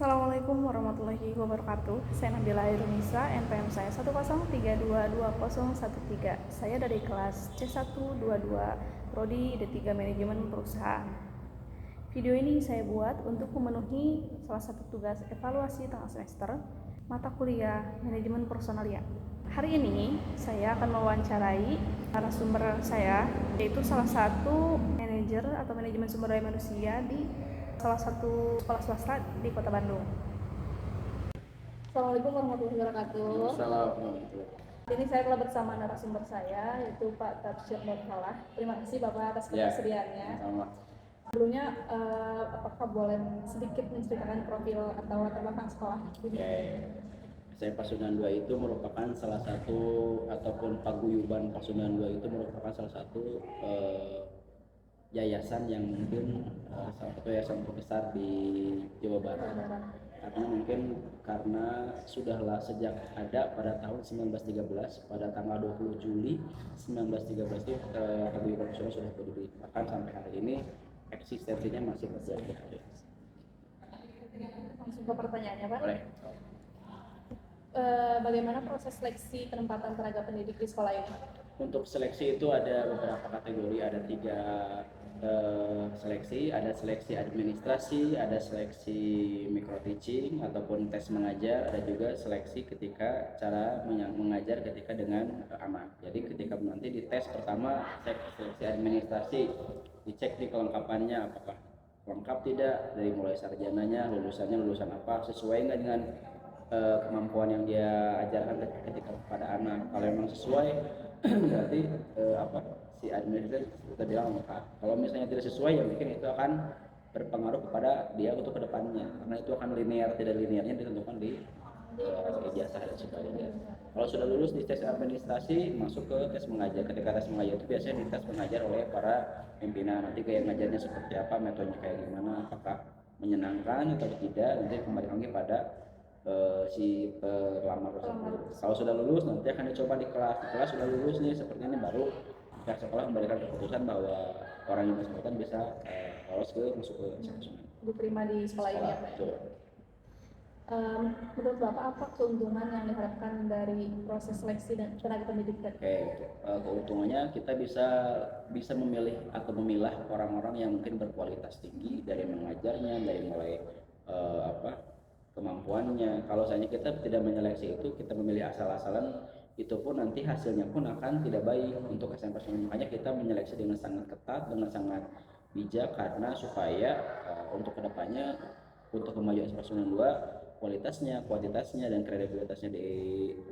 Assalamualaikum warahmatullahi wabarakatuh. Saya Nabila Irunisa, NPM saya 103322013. Saya dari kelas C122 Prodi D3 Manajemen Perusahaan. Video ini saya buat untuk memenuhi salah satu tugas evaluasi tengah semester mata kuliah Manajemen Personalia. Hari ini saya akan mewawancarai narasumber saya, yaitu salah satu manajer atau manajemen sumber daya manusia di salah satu sekolah swasta di Kota Bandung. Assalamualaikum warahmatullahi wabarakatuh. Assalamualaikum. Ini saya telah bersama narasumber saya, yaitu Pak Tafsir Nur Falah. Terima kasih Bapak atas ketersediaannya. Sebelumnya, apakah boleh sedikit menceritakan profil atau latar belakang sekolah? Saya Pasundan 2 itu merupakan salah satu, ataupun paguyuban Pasundan 2 itu merupakan salah satu yayasan yang mungkin salah satu yayasan terbesar di Jawa Barat. Karena mungkin sudahlah sejak ada pada tahun 1913, pada tanggal 20 Juli 1913 itu paguyuban Pasundan sudah berdiri. Bahkan sampai hari ini eksistensinya masih terjaga. Langsung ke pertanyaannya, Pak. Boleh. Bagaimana proses seleksi penempatan tenaga pendidik di sekolah ini? Untuk seleksi itu ada beberapa kategori, ada 3 seleksi, ada seleksi administrasi, ada seleksi micro teaching ataupun tes mengajar, ada juga seleksi ketika cara mengajar ketika dengan anak. Jadi ketika nanti di tes pertama seleksi administrasi, dicek di kelengkapannya apakah lengkap tidak, dari mulai sarjananya, lulusannya lulusan apa, sesuai nggak dengan kemampuan yang dia ajarkan ketika kepada anak. Kalau memang sesuai berarti si administrator kita bilang lengkap. Kalau misalnya tidak sesuai, ya mungkin itu akan berpengaruh kepada dia untuk kedepannya, karena itu akan linear, tidak linearnya ditentukan di ijazah dan sebagainya. Kalau sudah lulus di tes administrasi, masuk ke tes mengajar. Ketika tes mengajar itu biasanya di tes mengajar oleh para pimpinan, nanti kayak ngajarnya seperti apa, metodenya kayak gimana, apakah menyenangkan atau tidak, nanti kembali lagi pada si pelamar tersebut. Kalau sudah lulus, nanti akan dicoba di kelas sudah lulus nih seperti ini, baru pihak sekolah memberikan keputusan bahwa orang yang bersangkutan bisa lolos masuk ke institusi. Diterima di sekolah ini ya, Pak? Menurut Bapak, apa keuntungan yang diharapkan dari proses seleksi dan tenaga pendidikan? Keuntungannya kita bisa memilih atau memilah orang-orang yang mungkin berkualitas tinggi dari mengajarnya, dari mulai kemampuannya. Kalau misalnya kita tidak menyeleksi itu, kita memilih asal-asalan, itu pun nanti hasilnya pun akan tidak baik untuk SMP. Makanya kita menyeleksi dengan sangat ketat, dengan sangat bijak, karena supaya untuk kedepannya, untuk kemajuan SMP 2, kualitasnya, kuantitasnya, dan kredibilitasnya di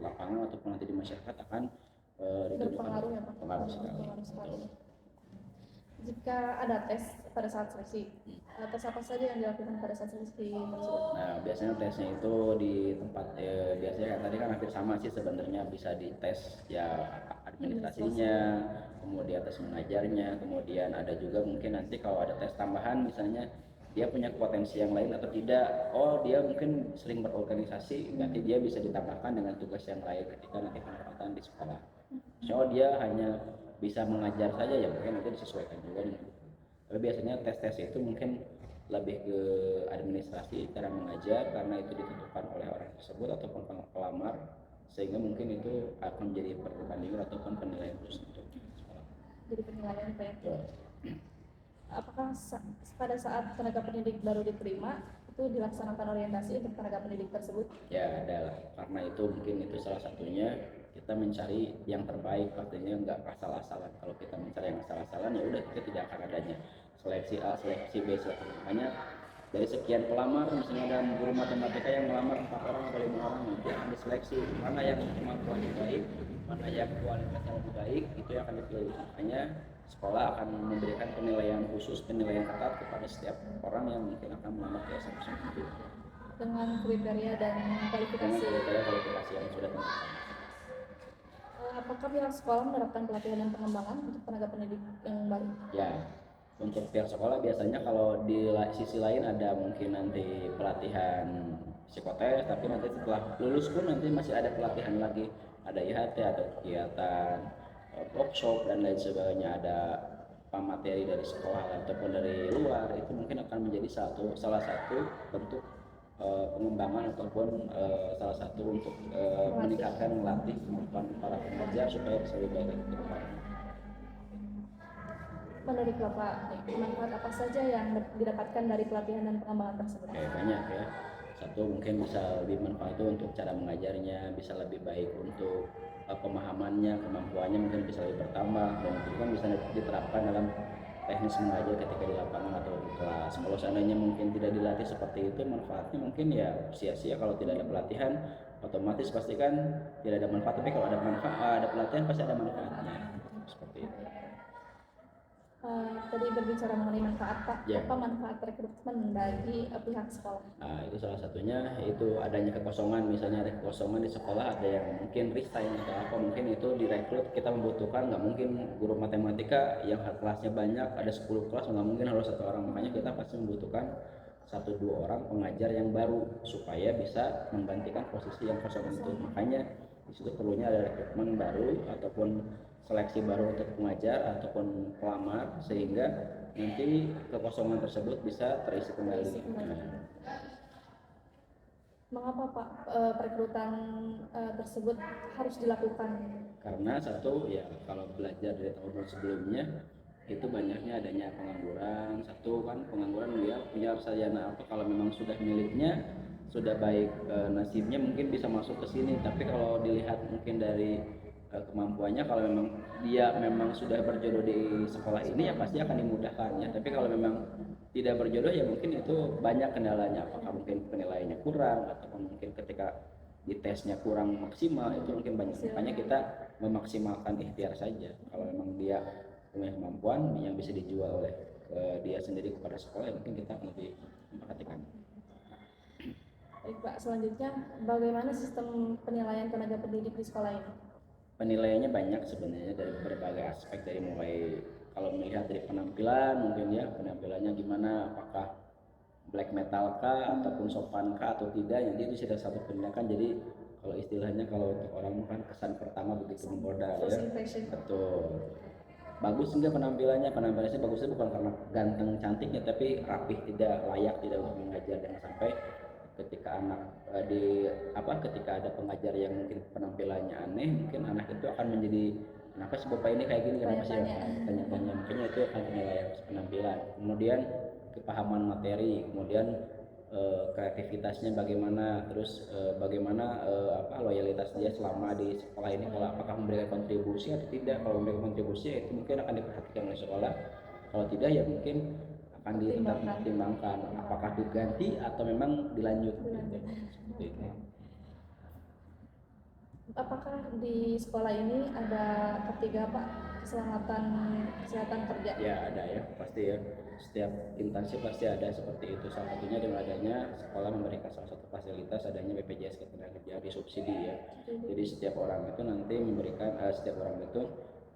lapangan ataupun nanti di masyarakat akan berpengaruh ya, Pak? Pengaruh sekali. Jika ada tes pada saat seleksi, tes apa saja yang dilakukan pada saat seleksi tersebut? Nah, biasanya tesnya itu di tempat biasanya tadi kan hampir sama sih sebenarnya, bisa dites ya administrasinya, kemudian tes mengajarnya, kemudian ada juga mungkin nanti kalau ada tes tambahan, misalnya dia punya potensi yang lain atau tidak. Dia mungkin sering berorganisasi, nanti dia bisa ditambahkan dengan tugas yang lain ketika nanti penempatan di sekolah. Dia hanya bisa mengajar saja, ya mungkin nanti disesuaikan juga dengan itu. Tapi biasanya tes-tes itu mungkin lebih ke administrasi, cara mengajar, karena itu ditentukan oleh orang tersebut ataupun pelamar, sehingga mungkin itu akan menjadi perbandingan ataupun penilaian khusus untuk sekolah. Jadi penilaian Pak ya? Apakah pada saat tenaga pendidik baru diterima itu dilaksanakan orientasi untuk tenaga pendidik tersebut? Ya, ada lah. Karena itu mungkin itu salah satunya, kita mencari yang terbaik, artinya nggak asal-asalan. Kalau kita mencari yang asal-asalan, ya udah kita tidak akan adanya seleksi A, seleksi B, seleksi. Makanya dari sekian pelamar, misalnya dalam guru matematika yang melamar 4 orang atau 5 orang, nanti akan diseleksi mana yang kemampuannya baik, mana yang kualitasnya lebih baik, itu yang akan dipilih. Makanya sekolah akan memberikan penilaian khusus, penilaian ketat kepada setiap orang yang mungkin akan melamar ke SMP itu dengan kriteria dan kualifikasi yang sudah tentukan. Apakah pihak sekolah menerapkan pelatihan dan pengembangan untuk tenaga pendidik yang baru? Ya, untuk pihak sekolah biasanya kalau di sisi lain ada mungkin nanti pelatihan psikotes, tapi nanti setelah lulus pun nanti masih ada pelatihan lagi, ada IHT, ada kegiatan workshop dan lain sebagainya, ada materi dari sekolah ataupun dari luar. Itu mungkin akan menjadi salah satu bentuk pengembangan ataupun salah satu untuk meningkatkan melatih kemampuan para pengajar supaya bisa lebih baik lagi ke depan. Menurut Bapak, manfaat apa saja yang didapatkan dari pelatihan dan pengembangan tersebut? Banyak ya. Satu, mungkin bisa lebih manfaat untuk cara mengajarnya, bisa lebih baik untuk pemahamannya, kemampuannya mungkin bisa lebih bertambah, dan itu kan bisa diterapkan dalam teknis mengajar ketika di lapangan atau di kelas. Kalau seandainya mungkin tidak dilatih seperti itu, manfaatnya mungkin ya sia-sia. Kalau tidak ada pelatihan, otomatis pasti kan tidak ada manfaat. Tapi kalau ada manfaat, ada pelatihan, pasti ada manfaatnya. Seperti itu. Tadi berbicara mengenai manfaat, Pak. Ya. Apa manfaat rekrutmen bagi pihak sekolah? Nah, itu salah satunya itu adanya kekosongan, misalnya ada kekosongan di sekolah, ada yang mungkin resign atau apa, mungkin itu direkrut, kita membutuhkan, nggak mungkin guru matematika yang kelasnya banyak, ada 10 kelas, nggak mungkin harus 1 orang, makanya kita pasti membutuhkan 1-2 orang pengajar yang baru supaya bisa menggantikan posisi yang kosong itu. Makanya di situ perlunya ada rekrutmen baru ataupun seleksi baru untuk pengajar ataupun pelamar, sehingga nanti kekosongan tersebut bisa terisi kembali. Mengapa Pak perekrutan tersebut harus dilakukan? Karena satu ya, kalau belajar dari tahun sebelumnya itu banyaknya adanya pengangguran. Satu kan pengangguran, dia punya sarjana apa, kalau memang sudah miliknya, sudah baik nasibnya mungkin bisa masuk ke sini. Tapi kalau dilihat mungkin dari kemampuannya, kalau memang dia memang sudah berjodoh di sekolah ini ya pasti akan dimudahkan ya. Tapi kalau memang tidak berjodoh ya mungkin itu banyak kendalanya, apakah mungkin penilaiannya kurang ataupun mungkin ketika di tesnya kurang maksimal, itu mungkin banyak. Makanya kita memaksimalkan ikhtiar saja. Kalau memang dia punya kemampuan yang bisa dijual oleh dia sendiri kepada sekolah, ya mungkin kita lebih memperhatikan. Baik Pak, selanjutnya bagaimana sistem penilaian tenaga pendidik di sekolah ini? Penilaiannya banyak sebenarnya dari berbagai aspek, dari mulai kalau melihat dari penampilan mungkin ya, penampilannya gimana, apakah black metal kah ataupun sopan kah atau tidak, jadi itu sudah satu tindakan. Jadi kalau istilahnya, kalau untuk orang kan kesan pertama begitu menggoda ya. Betul. Bagus enggak penampilannya sih bagusnya bukan karena ganteng cantiknya, tapi rapih, tidak layak, tidak untuk mengajar. Jangan sampai ketika anak ketika ada pengajar yang mungkin penampilannya aneh, mungkin anak itu akan menjadi, kenapa sih bapak ini kayak gini, kenapa sih, tanya-tanya. Makanya itu akan penilaian penampilan, kemudian kepahaman materi, kemudian kreativitasnya bagaimana, terus bagaimana loyalitas dia selama di sekolah ini, kalau apakah memberikan kontribusi atau tidak. Kalau memberikan kontribusi itu mungkin akan diperhatikan oleh sekolah, kalau tidak ya mungkin akan dipertimbangkan apakah diganti atau memang dilanjut. Seperti itu. Apakah di sekolah ini ada ketiga Pak, keselamatan kesehatan kerja? Ya ada ya, pasti ya. Setiap instansi pasti ada seperti itu. Salah satunya dengan adanya sekolah memberikan salah satu fasilitas, adanya BPJS Ketenagakerjaan disubsidi ya. Jadi setiap orang itu nanti memberikan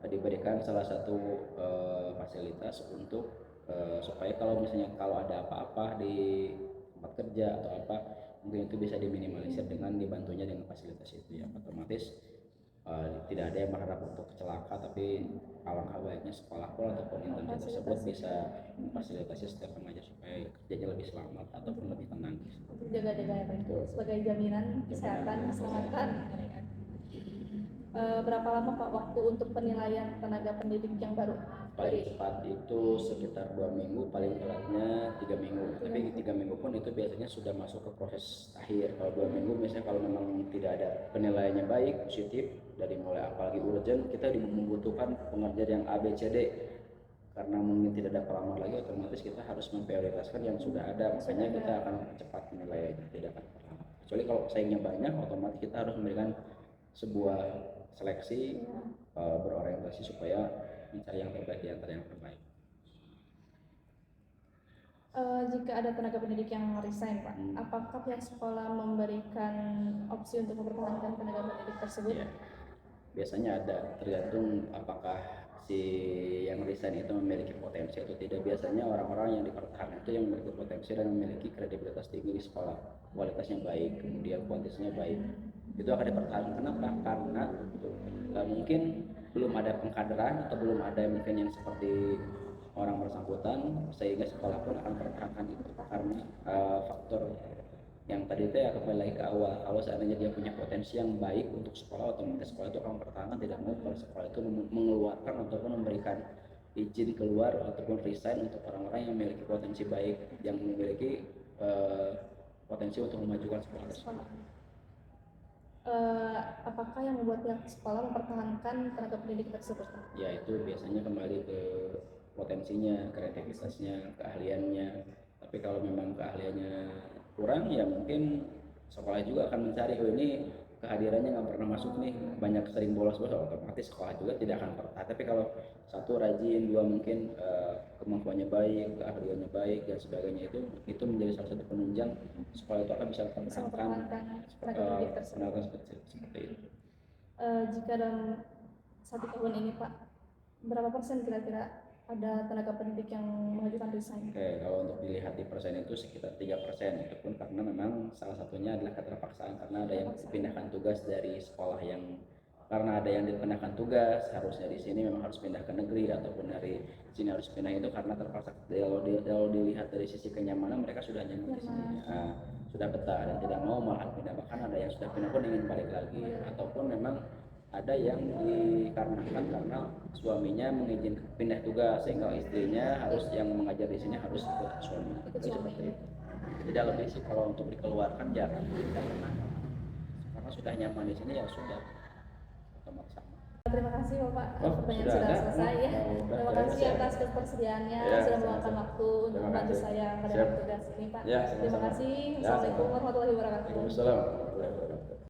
diberikan salah satu fasilitas untuk supaya kalau misalnya kalau ada apa-apa di tempat kerja atau apa, mungkin itu bisa diminimalisir dengan dibantunya dengan fasilitas itu ya. Otomatis tidak ada yang berharap untuk celaka, tapi alangkah baiknya sekolah pun ataupun instansi tersebut bisa memfasilitasi setiap pengajar supaya kerjanya lebih selamat ataupun lebih tenang. Untuk jaga-jaga itu sebagai jaminan kesehatan keselamatan. Berapa lama Pak waktu untuk penilaian tenaga pendidik yang baru? Paling cepat itu sekitar 2 minggu, paling telatnya 3 minggu. Tapi 3 minggu pun itu biasanya sudah masuk ke proses akhir. Kalau 2 minggu biasanya kalau memang tidak ada penilaiannya baik, positif, dari mulai apalagi urgent, kita membutuhkan pengajar yang A, B, C, D. Karena mungkin tidak ada pelamar lagi, otomatis kita harus memprioritaskan yang sudah ada. Makanya kita akan cepat penilaiannya, tidak akan terlambat. Kecuali kalau saingnya banyak, otomatis kita harus memberikan sebuah seleksi berorientasi supaya mencari yang terbaik di antara yang terbaik. Jika ada tenaga pendidik yang resign Pak, apakah pihak sekolah memberikan opsi untuk mempertahankan tenaga pendidik tersebut? Ya, biasanya ada, tergantung apakah si yang resign itu memiliki potensi atau tidak. Biasanya orang-orang yang dipertahankan itu yang memiliki potensi dan memiliki kredibilitas tinggi di sekolah, kualitasnya baik, kemudian kuantitasnya baik, itu akan dipertahankan. Kenapa? Karena mungkin belum ada pengkaderan atau belum ada mungkin yang seperti orang bersangkutan, sehingga sekolah pun akan mempertahankan itu karena faktor yang tadi itu ya kembali lagi ke awal, kalau seandainya dia punya potensi yang baik untuk sekolah, otomatis sekolah itu akan pertahankan, tidak mau kalau sekolah itu mengeluarkan ataupun memberikan izin keluar ataupun resign untuk orang-orang yang memiliki potensi baik, yang memiliki potensi untuk memajukan sekolah tersebut. Apakah yang membuat pihak sekolah mempertahankan tenaga pendidik tersebut? Ya itu biasanya kembali ke potensinya, kreativitasnya, keahliannya. Tapi kalau memang keahliannya kurang, ya mungkin sekolah juga akan mencari, oh ini kehadirannya nggak pernah masuk nih, banyak sering bolos-bolos, otomatis sekolah juga tidak akan bertahan. Tapi kalau satu rajin, dua mungkin kemampuannya baik, keahliannya baik dan sebagainya, itu menjadi salah satu penunjang sekolah itu akan bisa mempertahankan tenaga seperti itu. Jika dalam 1 tahun ini Pak, berapa persen kira-kira ada tenaga pendidik yang mengajukan resign? Oke, kalau untuk dilihat di persen itu sekitar 3%, itu pun karena memang salah satunya adalah keterpaksaan, karena ada yang dipindahkan tugas dari sekolah yang, karena ada yang dipindahkan tugas harusnya di sini memang harus pindah ke negeri, ataupun dari sini harus pindah, itu karena terpaksa. Kalau dilihat dari sisi kenyamanan, mereka sudah nyaman di sini, sudah betah dan tidak mau malah pindah, bahkan ada yang sudah pindah pun ingin balik lagi, ataupun memang ada yang dikarenakan karena suaminya mengizinkan pindah tugas sehingga istrinya harus yang mengajar di sini harus ikut suami. Seperti itu. Tidak lebih sih kalau untuk dikeluarkan jarang, karena sudah nyaman di sini ya sudah otomatis sama. Terima kasih Bapak, pertanyaan sudah sudah selesai ya. Terima kasih siap. atas ketersediaannya, Ya, sudah meluangkan waktu untuk membantu saya pada Siap. tugas ini Pak. Ya, Terima sama-sama. kasih. Ya, Assalamualaikum warahmatullahi wabarakatuh. Waalaikumsalam warahmatullahi wabarakatuh.